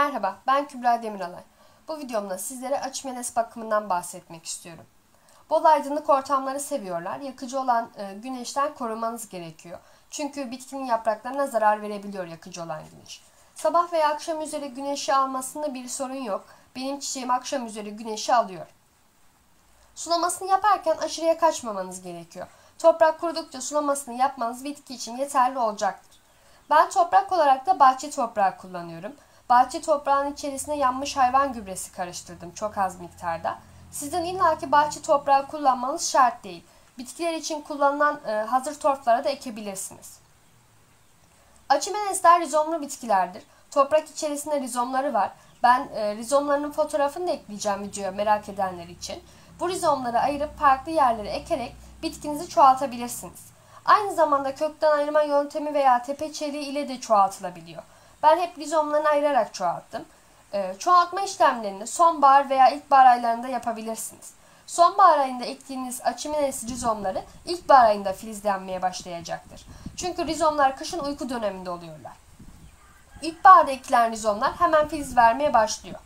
Merhaba, ben Kübra Demiralay. Bu videomda sizlere Açimenes bakımından bahsetmek istiyorum. Bol aydınlık ortamları seviyorlar. Yakıcı olan güneşten korumanız gerekiyor. Çünkü bitkinin yapraklarına zarar verebiliyor yakıcı olan güneş. Sabah veya akşam üzeri güneşi almasında bir sorun yok. Benim çiçeğim akşam üzeri güneşi alıyor. Sulamasını yaparken aşırıya kaçmamanız gerekiyor. Toprak kurudukça sulamasını yapmanız bitki için yeterli olacaktır. Ben toprak olarak da bahçe toprağı kullanıyorum. Bahçe toprağının içerisine yanmış hayvan gübresi karıştırdım çok az miktarda. Sizin illaki bahçe toprağı kullanmanız şart değil. Bitkiler için kullanılan hazır torflara da ekebilirsiniz. Açimenesler rizomlu bitkilerdir. Toprak içerisinde rizomları var. Ben rizomlarının fotoğrafını da ekleyeceğim videoya merak edenler için. Bu rizomları ayırıp farklı yerlere ekerek bitkinizi çoğaltabilirsiniz. Aynı zamanda kökten ayırma yöntemi veya tepe çeliği ile de çoğaltılabiliyor. Ben hep rizomlarını ayırarak çoğalttım. Çoğaltma işlemlerini sonbahar veya ilkbahar aylarında yapabilirsiniz. Sonbahar ayında ektiğiniz Açimenes rizomları ilkbahar ayında filizlenmeye başlayacaktır. Çünkü rizomlar kışın uyku döneminde oluyorlar. İlkbaharda ekilen rizomlar hemen filiz vermeye başlıyor.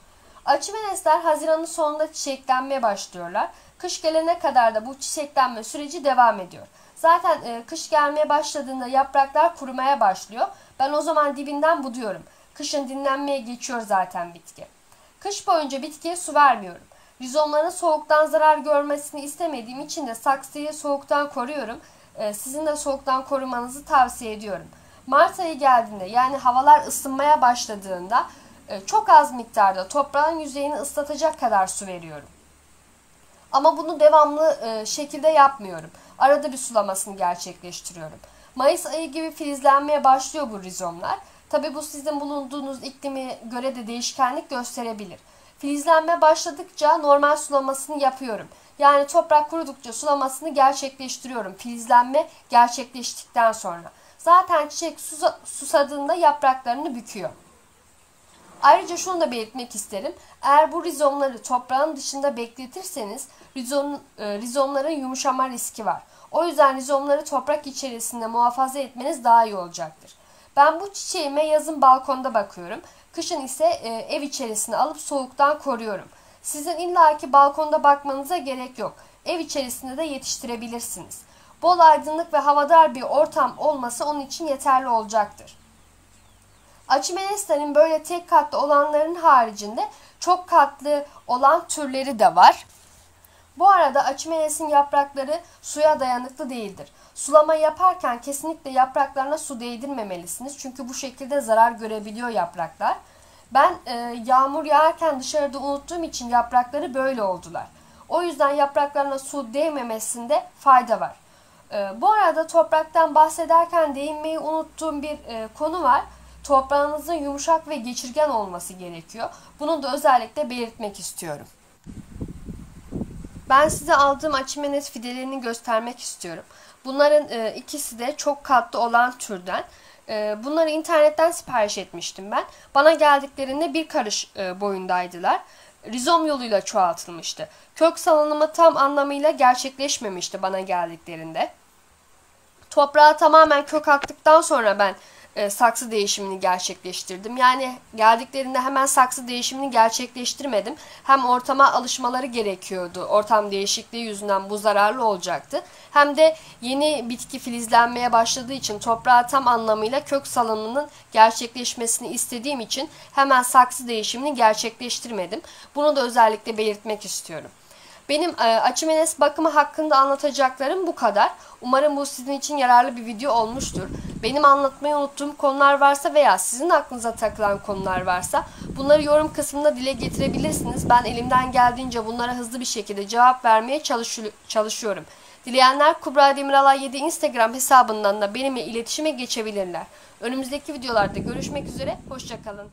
Açimenesler Haziran'ın sonunda çiçeklenmeye başlıyorlar. Kış gelene kadar da bu çiçeklenme süreci devam ediyor. Zaten kış gelmeye başladığında yapraklar kurumaya başlıyor. Ben o zaman dibinden buduyorum. Kışın dinlenmeye geçiyor zaten bitki. Kış boyunca bitkiye su vermiyorum. Rizomların soğuktan zarar görmesini istemediğim için de saksıyı soğuktan koruyorum. Sizin de soğuktan korumanızı tavsiye ediyorum. Mart ayı geldiğinde yani havalar ısınmaya başladığında çok az miktarda toprağın yüzeyini ıslatacak kadar su veriyorum. Ama bunu devamlı şekilde yapmıyorum. Arada bir sulamasını gerçekleştiriyorum. Mayıs ayı gibi filizlenmeye başlıyor bu rizomlar. Tabi bu sizin bulunduğunuz iklime göre de değişkenlik gösterebilir. Filizlenme başladıkça normal sulamasını yapıyorum. Yani toprak kurudukça sulamasını gerçekleştiriyorum. Filizlenme gerçekleştikten sonra. Zaten çiçek susadığında yapraklarını büküyor. Ayrıca şunu da belirtmek isterim. Eğer bu rizomları toprağın dışında bekletirseniz rizomların yumuşama riski var. O yüzden rizomları toprak içerisinde muhafaza etmeniz daha iyi olacaktır. Ben bu çiçeğime yazın balkonda bakıyorum. Kışın ise ev içerisine alıp soğuktan koruyorum. Sizin illaki balkonda bakmanıza gerek yok. Ev içerisinde de yetiştirebilirsiniz. Bol aydınlık ve havadar bir ortam olması onun için yeterli olacaktır. Açimeneslerin böyle tek katlı olanların haricinde çok katlı olan türleri de var. Bu arada Açimenes'in yaprakları suya dayanıklı değildir. Sulama yaparken kesinlikle yapraklarına su değdirmemelisiniz. Çünkü bu şekilde zarar görebiliyor yapraklar. Ben yağmur yağarken dışarıda unuttuğum için yaprakları böyle oldular. O yüzden yapraklarına su değmemesinde fayda var. Bu arada topraktan bahsederken değinmeyi unuttuğum bir konu var. Toprağınızın yumuşak ve geçirgen olması gerekiyor. Bunu da özellikle belirtmek istiyorum. Ben size aldığım Açimenes fidelerini göstermek istiyorum. Bunların ikisi de çok katlı olan türden. Bunları internetten sipariş etmiştim ben. Bana geldiklerinde bir karış boyundaydılar. Rizom yoluyla çoğaltılmıştı. Kök salınımı tam anlamıyla gerçekleşmemişti bana geldiklerinde. Toprağa tamamen kök attıktan sonra ben saksı değişimini gerçekleştirdim. Yani geldiklerinde hemen saksı değişimini gerçekleştirmedim. Hem ortama alışmaları gerekiyordu. Ortam değişikliği yüzünden bu zararlı olacaktı. Hem de yeni bitki filizlenmeye başladığı için toprağa tam anlamıyla kök salınımının gerçekleşmesini istediğim için hemen saksı değişimini gerçekleştirmedim. Bunu da özellikle belirtmek istiyorum. Benim Açimenes bakımı hakkında anlatacaklarım bu kadar. Umarım bu sizin için yararlı bir video olmuştur. Benim anlatmayı unuttuğum konular varsa veya sizin aklınıza takılan konular varsa bunları yorum kısmında dile getirebilirsiniz. Ben elimden geldiğince bunlara hızlı bir şekilde cevap vermeye çalışıyorum. Dileyenler Kübra Demiralay 7 Instagram hesabından da benimle iletişime geçebilirler. Önümüzdeki videolarda görüşmek üzere, hoşça kalın.